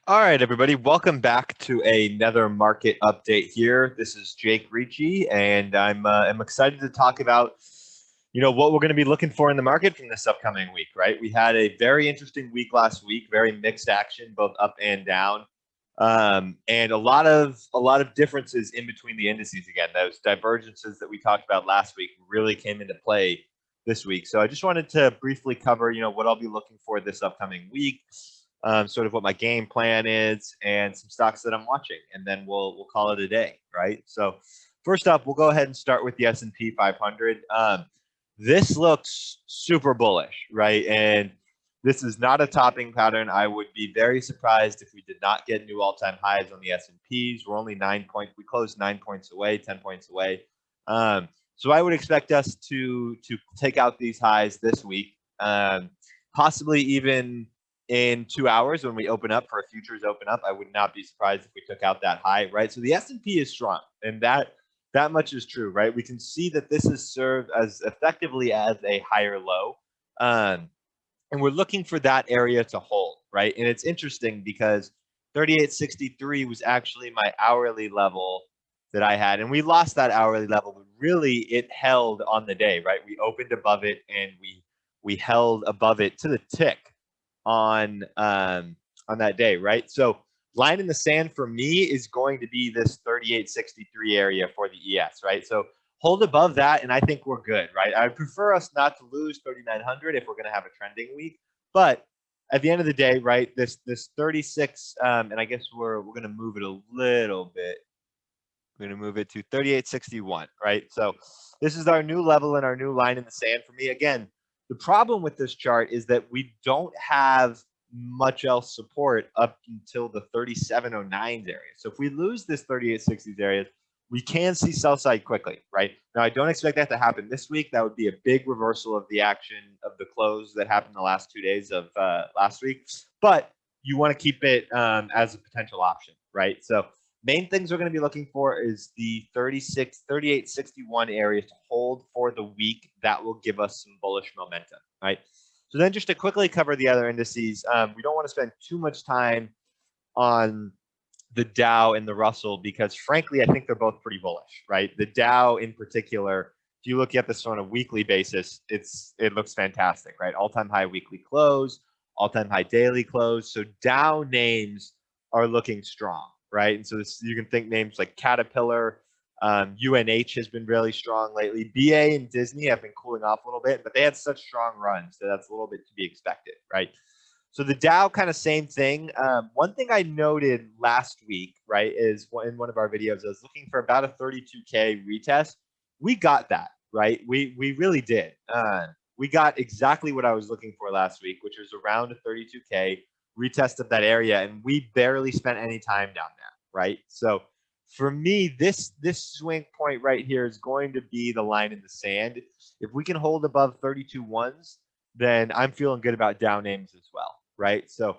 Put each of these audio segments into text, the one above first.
All right, everybody, welcome back to another market update here. This is Jake Ricci, and I'm excited to talk about, what we're going to be looking for in the market from this upcoming week. Right, we had a very interesting week last week, very mixed action, both up and down, and a lot of differences in between the indices. Again, those divergences that we talked about last week really came into play this week. So I just wanted to briefly cover, what I'll be looking for this upcoming week, sort of what my game plan is, and some stocks that I'm watching, and then we'll call it a day, right? So first up, we'll go ahead and start with the S&P 500. This looks super bullish, right? And this is not a topping pattern. I would be very surprised if we did not get new all-time highs on the S&Ps. We're only 9 points. We closed 9 points away, 10 points away. So I would expect us to take out these highs this week, possibly even in 2 hours when we open up for a futures open up. I would not be surprised if we took out that high, right? So the S&P is strong, and that much is true, right? We can see that this has served as effectively as a higher low, and we're looking for that area to hold, right? And it's interesting because 38.63 was actually my hourly level that I had, and we lost that hourly level, but really it held on the day, right? We opened above it, and we held above it to the tick on that day, right? So line in the sand for me is going to be this 38.63 area for the ES, right? So hold above that, and I think we're good, right? I prefer us not to lose 3,900 if we're going to have a trending week, but at the end of the day, right? This 36, and I guess we're going to move it a little bit. We're going to move it to 38.61, right? So this is our new level and our new line in the sand for me. Again, the problem with this chart is that we don't have much else support up until the 3709s area. So if we lose this 3860s area, we can see sell side quickly, right? Now, I don't expect that to happen this week. That would be a big reversal of the action of the close that happened the last 2 days of last week. But you want to keep it as a potential option, right? So main things we're going to be looking for is the 38.61 area to hold for the week. That will give us some bullish momentum, right? So then just to quickly cover the other indices, we don't want to spend too much time on the Dow and the Russell because, frankly, I think they're both pretty bullish, right? The Dow in particular, if you look at this on a weekly basis, it looks fantastic, right? All-time high weekly close, all-time high daily close. So Dow names are looking strong, right? And so you can think names like Caterpillar, UNH has been really strong lately. BA and Disney have been cooling off a little bit, but they had such strong runs that that's a little bit to be expected, right? So the Dow, kind of same thing. One thing I noted last week, right, is in one of our videos, I was looking for about a 32K retest. We got that, right? We really did. We got exactly what I was looking for last week, which was around a 32K retest of that area, and we barely spent any time down there, right? So for me, this swing point right here is going to be the line in the sand. If we can hold above 32.1s, then I'm feeling good about Dow names as well, right? So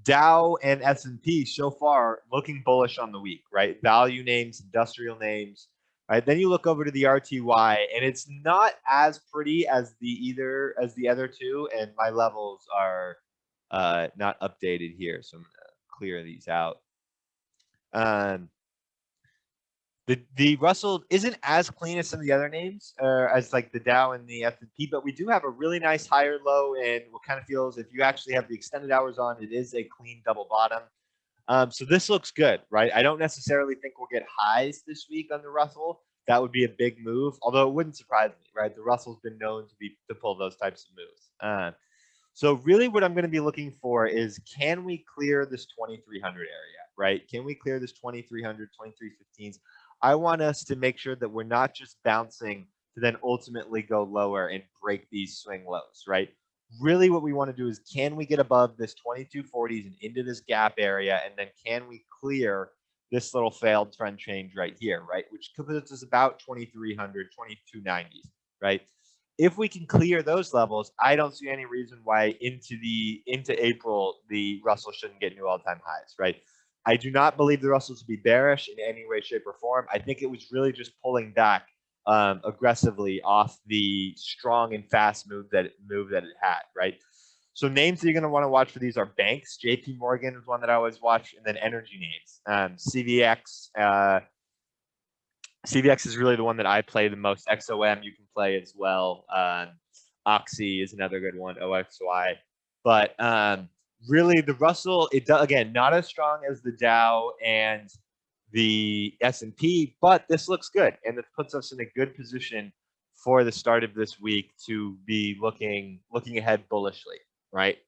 Dow and S&P so far looking bullish on the week, right? Value names, industrial names, right? Then you look over to the RTY, and it's not as pretty as the other two, and my levels are not updated here, so I'm gonna clear these out. The Russell isn't as clean as some of the other names, as like the Dow and the S&P, but we do have a really nice higher low, and what kind of feels, if you actually have the extended hours on, it is a clean double bottom. So this looks good, right? I don't necessarily think we'll get highs this week on the Russell. That would be a big move, although it wouldn't surprise me, right? The Russell's been known to pull those types of moves. So really what I'm going to be looking for is, can we clear this 2300 area, right? Can we clear this 2300, 2315s? I want us to make sure that we're not just bouncing to then ultimately go lower and break these swing lows, right? Really what we want to do is, can we get above this 2240s and into this gap area, and then can we clear this little failed trend change right here, right? Which puts us about 2300, 2290s, right? If we can clear those levels, I don't see any reason why into April the Russell shouldn't get new all-time highs, right? I do not believe the Russell to be bearish in any way, shape, or form. I think it was really just pulling back aggressively off the strong and fast move that it had, right? So names that you're going to want to watch for these are banks. JP Morgan is one that I always watch, and then energy names. CVX. CVX is really the one that I play the most. XOM you can play as well. Oxy is another good one. OXY. But really, the Russell, it does, again, not as strong as the Dow and the S&P, but this looks good, and it puts us in a good position for the start of this week to be looking ahead bullishly, right?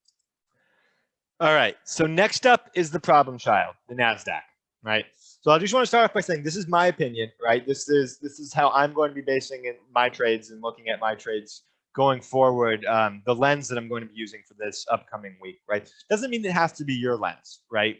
All right, so next up is the problem child, the Nasdaq, right? So I just want to start off by saying this is my opinion, right? This is how I'm going to be basing in my trades and looking at my trades going forward, the lens that I'm going to be using for this upcoming week, right? Doesn't mean it has to be your lens, right?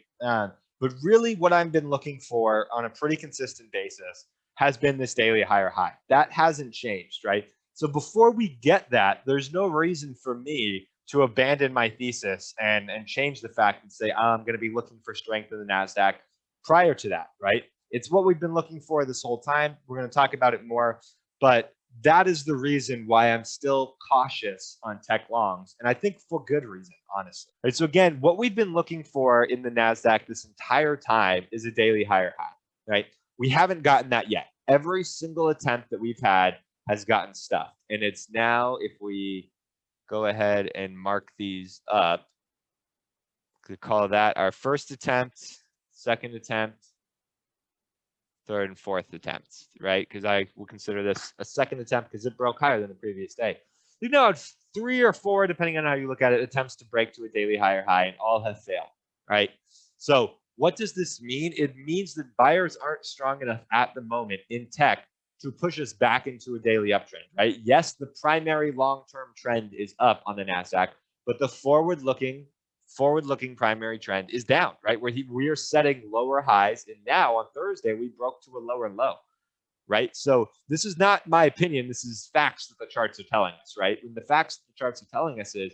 But really what I've been looking for on a pretty consistent basis has been this daily higher high. That hasn't changed, right? So before we get that, there's no reason for me to abandon my thesis and change the fact and say, I'm going to be looking for strength in the NASDAQ prior to that, right? It's what we've been looking for this whole time. We're going to talk about it more, but that is the reason why I'm still cautious on tech longs, and I think for good reason, honestly. Right, so again, what we've been looking for in the NASDAQ this entire time is a daily higher high, right? We haven't gotten that yet. Every single attempt that we've had has gotten stuffed, and it's now, if we go ahead and mark these up, we could call that our first attempt, second attempt, third and fourth attempts, right? Because I will consider this a second attempt because it broke higher than the previous day. We've now had 3 or 4, depending on how you look at it, attempts to break to a daily higher high, and all have failed, right? So what does this mean? It means that buyers aren't strong enough at the moment in tech to push us back into a daily uptrend, right? Yes, the primary long-term trend is up on the NASDAQ, but the forward-looking primary trend is down, right? Where we are setting lower highs, and now on Thursday we broke to a lower low, right? So this is not my opinion. This is facts that the charts are telling us, right? And the facts that the charts are telling us is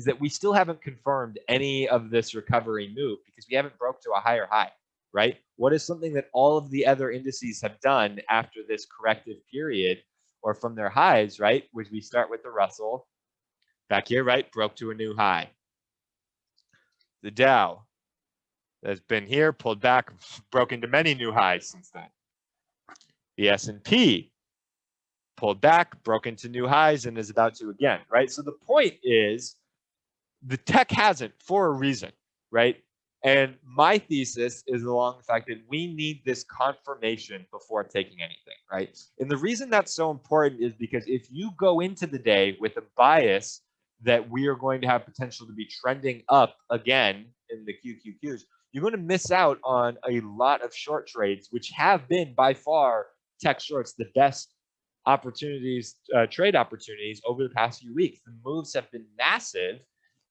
that we still haven't confirmed any of this recovery move because we haven't broke to a higher high, right? What is something that all of the other indices have done after this corrective period or from their highs, right? Which we start with the Russell back here, right? Broke to a new high. The Dow has been here, pulled back, broken to many new highs since then. The S&P pulled back, broke into new highs, and is about to again, right? So the point is the tech hasn't for a reason, right? And my thesis is along the fact that we need this confirmation before taking anything, right? And the reason that's so important is because if you go into the day with a bias that we are going to have potential to be trending up again in the QQQs, you're going to miss out on a lot of short trades, which have been by far tech shorts the best opportunities, trade opportunities over the past few weeks. The moves have been massive,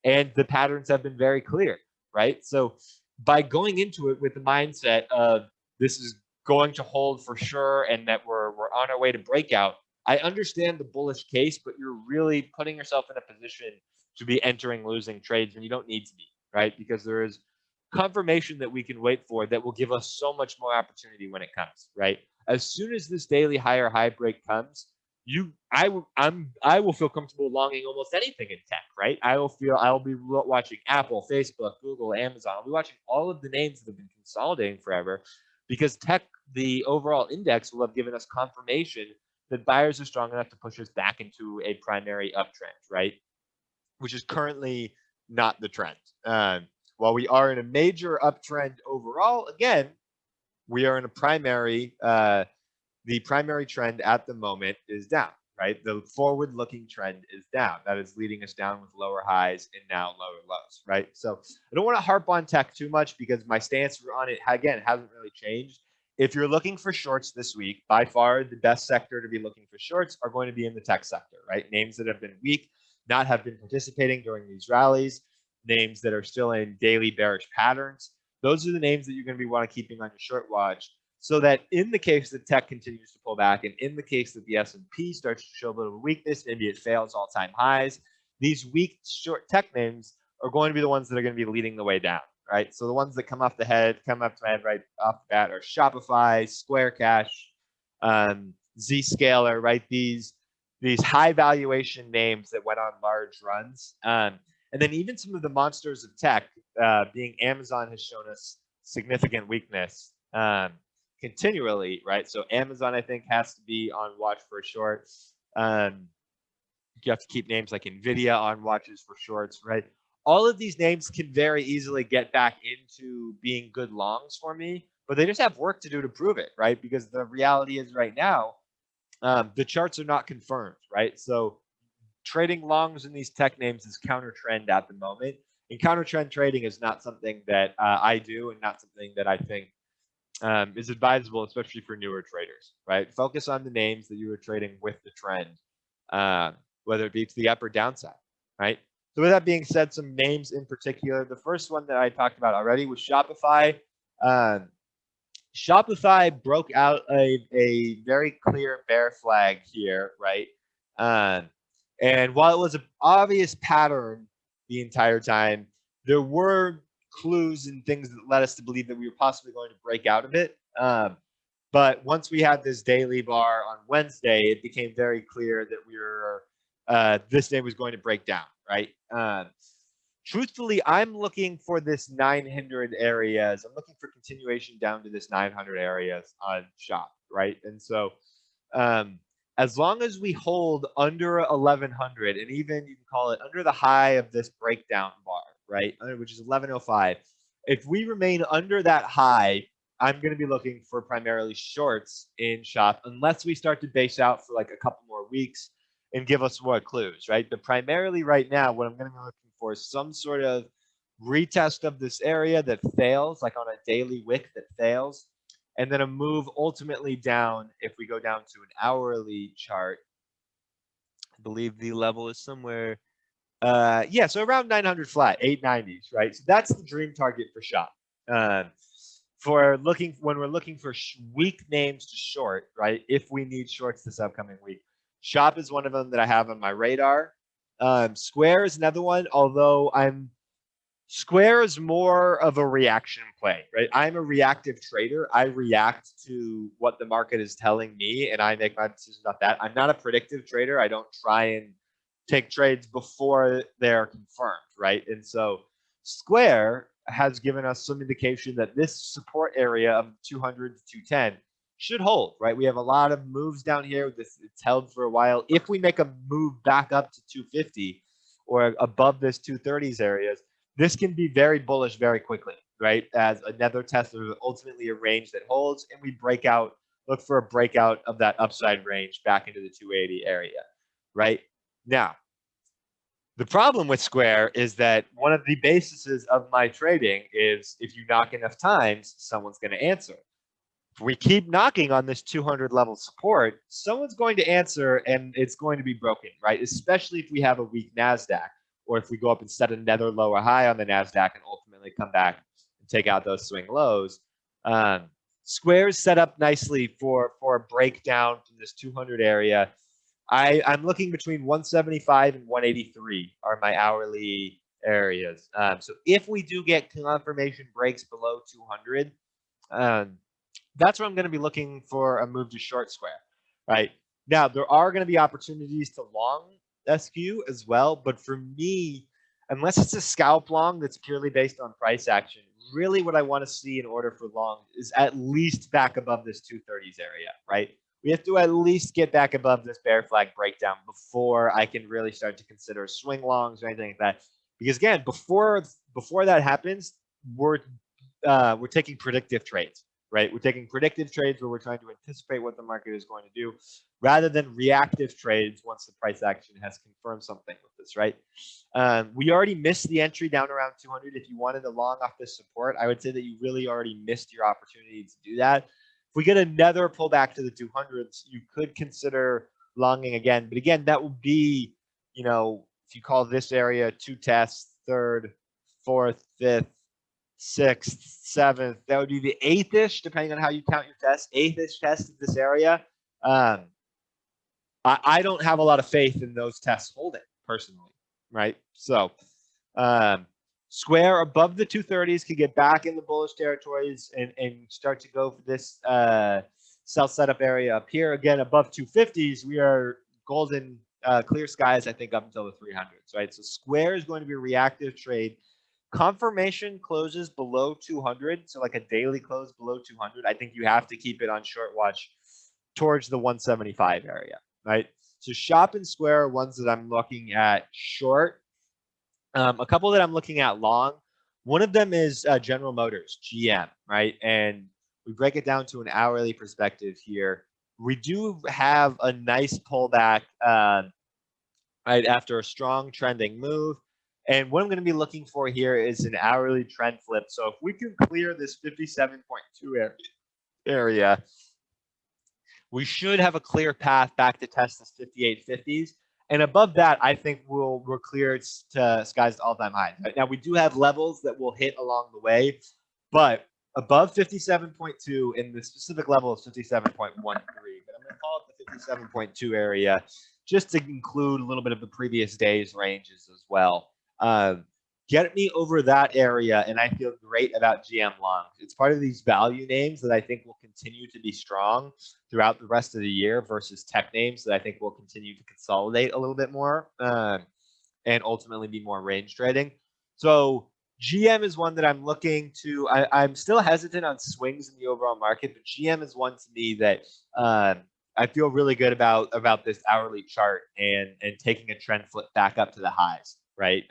and the patterns have been very clear, right? So by going into it with the mindset of this is going to hold for sure, and that we're on our way to breakout, I understand the bullish case, but you're really putting yourself in a position to be entering losing trades when you don't need to be, right? Because there is confirmation that we can wait for that will give us so much more opportunity when it comes, right? As soon as this daily higher high break comes, I will feel comfortable longing almost anything in tech, right? I'll be watching Apple, Facebook, Google, Amazon. I'll be watching all of the names that have been consolidating forever because tech, the overall index, will have given us confirmation that buyers are strong enough to push us back into a primary uptrend, right? Which is currently not the trend. While we are in a major uptrend overall, again, we are in a primary, the primary trend at the moment is down, right? The forward-looking trend is down. That is leading us down with lower highs and now lower lows, right? So I don't want to harp on tech too much because my stance on it, again, hasn't really changed. If you're looking for shorts this week, by far the best sector to be looking for shorts are going to be in the tech sector, right? Names that have been weak, not have been participating during these rallies, names that are still in daily bearish patterns. Those are the names that you're going to be keeping on your short watch, so that in the case that tech continues to pull back, and in the case that the S&P starts to show a little weakness, maybe it fails all-time highs, these weak short tech names are going to be the ones that are going to be leading the way down, right? So the ones that come up to my head right off the bat are Shopify, Square Cash, Zscaler, right? These high valuation names that went on large runs. And And then even some of the monsters of tech, being Amazon, has shown us significant weakness continually, right? So Amazon, I think, has to be on watch for a short. You have to keep names like NVIDIA on watches for shorts, right? All of these names can very easily get back into being good longs for me, but they just have work to do to prove it, right? Because the reality is right now, the charts are not confirmed, right? So trading longs in these tech names is counter trend at the moment. And counter trend trading is not something that I do, and not something that I think is advisable, especially for newer traders, right? Focus on the names that you are trading with the trend, whether it be to the up or downside, right? So with that being said, some names in particular. The first one that I talked about already was Shopify. Shopify broke out a very clear bear flag here, right? And while it was an obvious pattern the entire time, there were clues and things that led us to believe that we were possibly going to break out of it. But once we had this daily bar on Wednesday, it became very clear that we were this day was going to break down, right? Truthfully, I'm looking for this 900 areas. I'm looking for continuation down to this 900 areas on Shop, right? And so as long as we hold under 1100, and even you can call it under the high of this breakdown bar, right, which is 1105, if we remain under that high, I'm going to be looking for primarily shorts in Shop, unless we start to base out for like a couple more weeks and give us more clues, right? But primarily right now, what I'm going to be looking for is some sort of retest of this area that fails, like on a daily wick that fails, and then a move ultimately down. If we go down to an hourly chart, I believe the level is somewhere, yeah, so around 900 flat, 890s, right? So that's the dream target for Shop. When we're looking for weak names to short, right? If we need shorts this upcoming week, Shop is one of them that I have on my radar. Square is another one, although Square is more of a reaction play, right? I'm a reactive trader. I react to what the market is telling me, and I make my decisions off that. I'm not a predictive trader. I don't try and take trades before they're confirmed, right? And so Square has given us some indication that this support area of 200 to 210 should hold, right? We have a lot of moves down here. It's held for a while. If we make a move back up to 250 or above this 230s areas, this can be very bullish very quickly, right? As another test of ultimately a range that holds, and we break out, look for a breakout of that upside range back into the 280 area, right? Now, the problem with Square is that one of the bases of my trading is if you knock enough times, someone's going to answer. If we keep knocking on this 200 level support, someone's going to answer, and it's going to be broken, right? Especially if we have a weak Nasdaq, or if we go up and set another lower high on the Nasdaq and ultimately come back and take out those swing lows. Square's set up nicely for a breakdown from this 200 area. I'm looking between 175 and 183 are my hourly areas. So if we do get confirmation breaks below 200, that's where I'm going to be looking for a move to short Square, right? Now, there are going to be opportunities to long SQ as well, but for me, unless it's a scalp long that's purely based on price action, really what I want to see in order for long is at least back above this 230s area, right? We have to at least get back above this bear flag breakdown before I can really start to consider swing longs or anything like that. Because again, before that happens, we're taking predictive trades, right? We're taking predictive trades where we're trying to anticipate what the market is going to do, rather than reactive trades once the price action has confirmed something with this, right? We already missed the entry down around 200. If you wanted to long off this support, I would say that you really already missed your opportunity to do that. If we get another pullback to the 200s, you could consider longing again. But again, that will be, if you call this area 2 tests, 3rd, 4th, 5th, 6th, 7th, that would be the 8th-ish, depending on how you count your tests, 8th-ish test of this area. I don't have a lot of faith in those tests holding personally, right? So Square above the 230s could get back in the bullish territories and start to go for this sell setup area up here. Again, above 250s, we are golden clear skies, I think, up until the 300s, right? So Square is going to be a reactive trade. Confirmation closes below 200, so like a daily close below 200. I think you have to keep it on short watch towards the 175 area, right? So Shop and Square are ones that I'm looking at short. A couple that I'm looking at long. One of them is General Motors, GM, right? And we break it down to an hourly perspective here. We do have a nice pullback right after a strong trending move. And what I'm going to be looking for here is an hourly trend flip. So if we can clear this 57.2 area, we should have a clear path back to test this 5850s. And above that, I think we're clear to skies to all-time highs. Right? Now, we do have levels that we'll hit along the way, but above 57.2 and the specific level is 57.13. But I'm going to call it the 57.2 area just to include a little bit of the previous day's ranges as well. Get me over that area, and I feel great about GM longs. It's part of these value names that I think will continue to be strong throughout the rest of the year versus tech names that I think will continue to consolidate a little bit more and ultimately be more range trading. So GM is one that I'm looking to. I'm still hesitant on swings in the overall market, but GM is one to me that I feel really good about this hourly chart and taking a trend flip back up to the highs, right?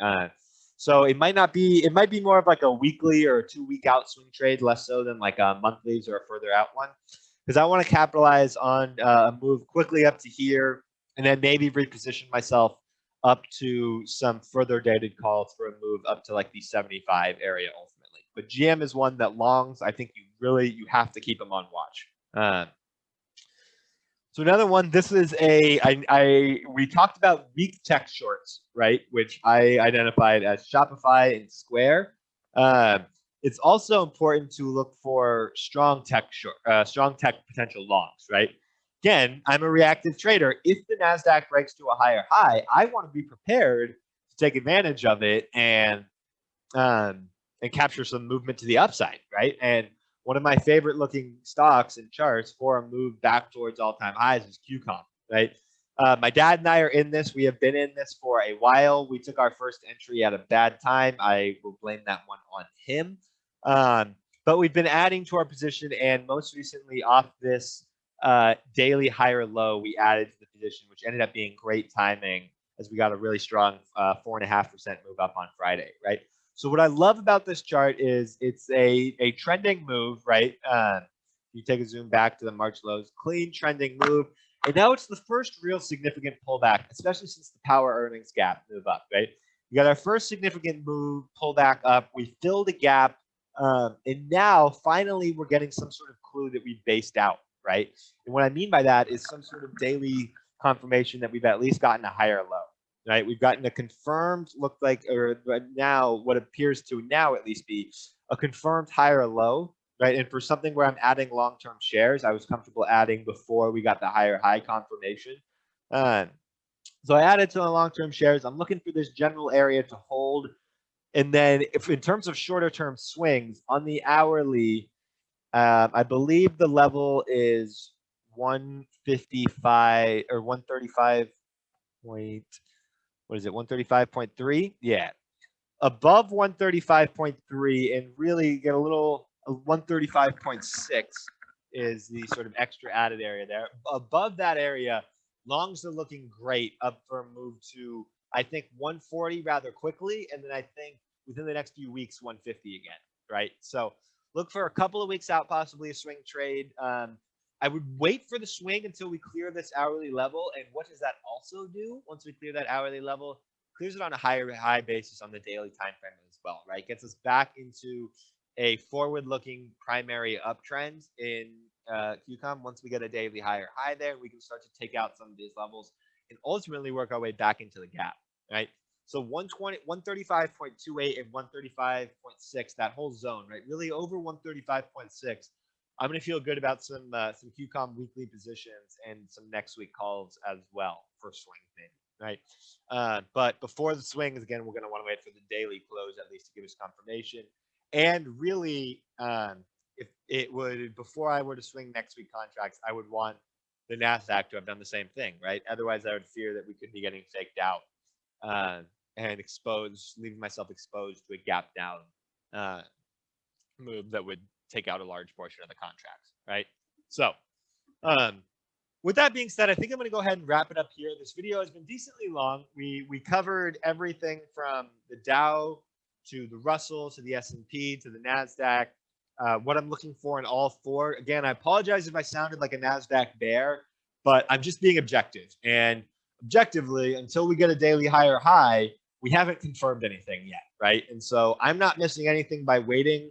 So it might be more of like a weekly or a 2-week out swing trade, less so than like a monthlies or a further out one, because I want to capitalize on a move quickly up to here and then maybe reposition myself up to some further dated calls for a move up to like the 75 area ultimately. But GM is one that longs, I think you have to keep them on watch. So another one, this is we talked about weak tech shorts, right? Which I identified as Shopify and Square. It's also important to look for strong tech potential longs, right? Again, I'm a reactive trader. If the Nasdaq breaks to a higher high, I want to be prepared to take advantage of it and capture some movement to the upside, right? And one of my favorite looking stocks and charts for a move back towards all-time highs is Qcom, right? My dad and I are in this. We have been in this for a while. We took our first entry at a bad time. I will blame that one on him. But we've been adding to our position, and most recently off this daily higher low, we added to the position, which ended up being great timing as we got a really strong 4.5% move up on Friday, right? So what I love about this chart is it's a trending move, right? You take a zoom back to the March lows, clean trending move. And now it's the first real significant pullback, especially since the power earnings gap move up, right? We got our first significant move, pullback up. We filled a gap. And now finally we're getting some sort of clue that we've based out, right? And what I mean by that is some sort of daily confirmation that we've at least gotten a higher low. Right, we've gotten a confirmed, now what appears to now at least be a confirmed higher low, right? And for something where I'm adding long-term shares, I was comfortable adding before we got the higher high confirmation. So I added to the long-term shares. I'm looking for this general area to hold. And then if in terms of shorter term swings on the hourly, I believe the level is 155 or 135 point. What is it? 135.3? Yeah. Above 135.3 and really get a little 135.6 is the sort of extra added area there. Above that area, longs are looking great up for a move to, I think, 140 rather quickly. And then I think within the next few weeks, 150 again, right? So look for a couple of weeks out, possibly a swing trade. I would wait for the swing until we clear this hourly level. And what does that also do once we clear that hourly level? Clears it on a high basis on the daily time frame as well, right? Gets us back into a forward-looking primary uptrend in Qcom. Once we get a daily higher high there, we can start to take out some of these levels and ultimately work our way back into the gap, right? So 135.28 and 135.6, that whole zone, right? Really over 135.6. I'm going to feel good about some Qcom weekly positions and some next week calls as well for swing maybe, right? But before the swings, again, we're going to want to wait for the daily close at least to give us confirmation. And really, if it would, before I were to swing next week contracts, I would want the Nasdaq to have done the same thing, right? Otherwise, I would fear that we could be getting faked out and exposed, leaving myself exposed to a gap down move that would take out a large portion of the contracts, right? So with that being said, I think I'm going to go ahead and wrap it up here. This video has been decently long. We covered everything from the Dow to the Russell to the S&P to the Nasdaq. What I'm looking for in all four. Again, I apologize if I sounded like a Nasdaq bear, but I'm just being objective. And objectively, until we get a daily higher high, we haven't confirmed anything yet, right? And so I'm not missing anything by waiting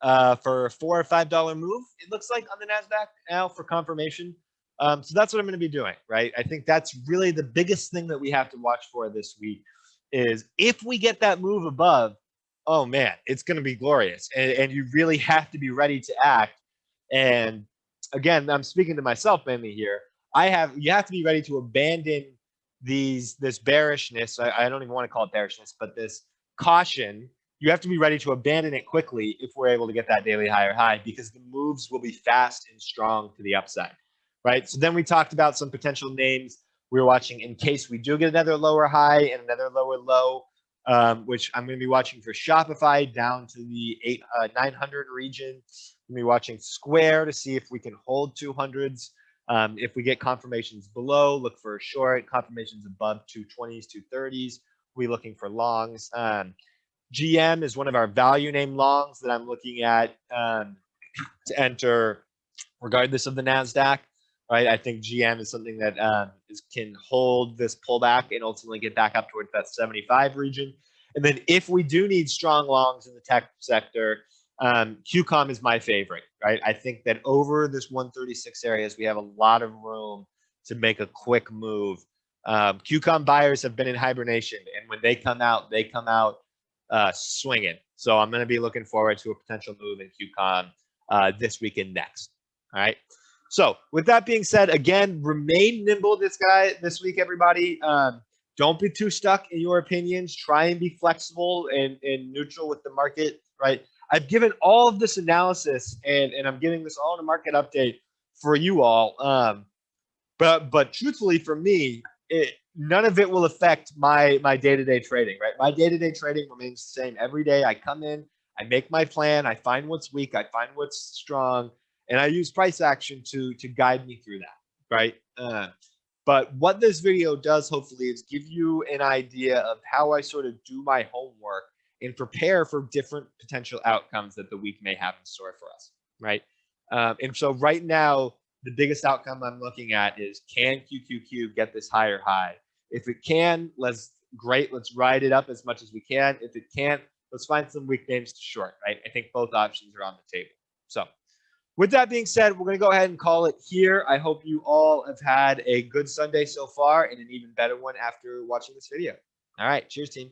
for a $4 or $5 move. It looks like on the Nasdaq now for confirmation. So that's what I'm going to be doing, right? I think that's really the biggest thing that we have to watch for this week is if we get that move above, oh man, it's going to be glorious. And you really have to be ready to act. And again, I'm speaking to myself mainly here. You have to be ready to abandon this bearishness. I don't even want to call it bearishness, but this caution. You have to be ready to abandon it quickly if we're able to get that daily higher high, because the moves will be fast and strong to the upside, right? So then we talked about some potential names we were watching in case we do get another lower high and another lower low, which I'm going to be watching for Shopify down to the 900 region. I'm going to be watching Square to see if we can hold 200s. If we get confirmations below, look for a short. Confirmations above 220s, 230s, we're looking for longs. GM is one of our value name longs that I'm looking at to enter regardless of the NASDAQ, right? I think GM is something that can hold this pullback and ultimately get back up towards that 75 region. And then if we do need strong longs in the tech sector, Qcom is my favorite, right? I think that over this 136 areas, we have a lot of room to make a quick move. Qcom buyers have been in hibernation, and when they come out swinging. So I'm going to be looking forward to a potential move in Qcom this week and next. All right. So with that being said, again, remain nimble this week, everybody. Don't be too stuck in your opinions. Try and be flexible and neutral with the market, right? I've given all of this analysis and I'm giving this all in a market update for you all. But truthfully for me, none of it will affect my day-to-day trading, right? My day-to-day trading remains the same every day. I come in, I make my plan, I find what's weak, I find what's strong, and I use price action to guide me through that, right? But what this video does, hopefully, is give you an idea of how I sort of do my homework and prepare for different potential outcomes that the week may have in store for us, right? And so right now, the biggest outcome I'm looking at is, can QQQ get this higher high? If it can, great. Let's ride it up as much as we can. If it can't, let's find some weak names to short, right? I think both options are on the table. So with that being said, we're going to go ahead and call it here. I hope you all have had a good Sunday so far and an even better one after watching this video. All right. Cheers, team.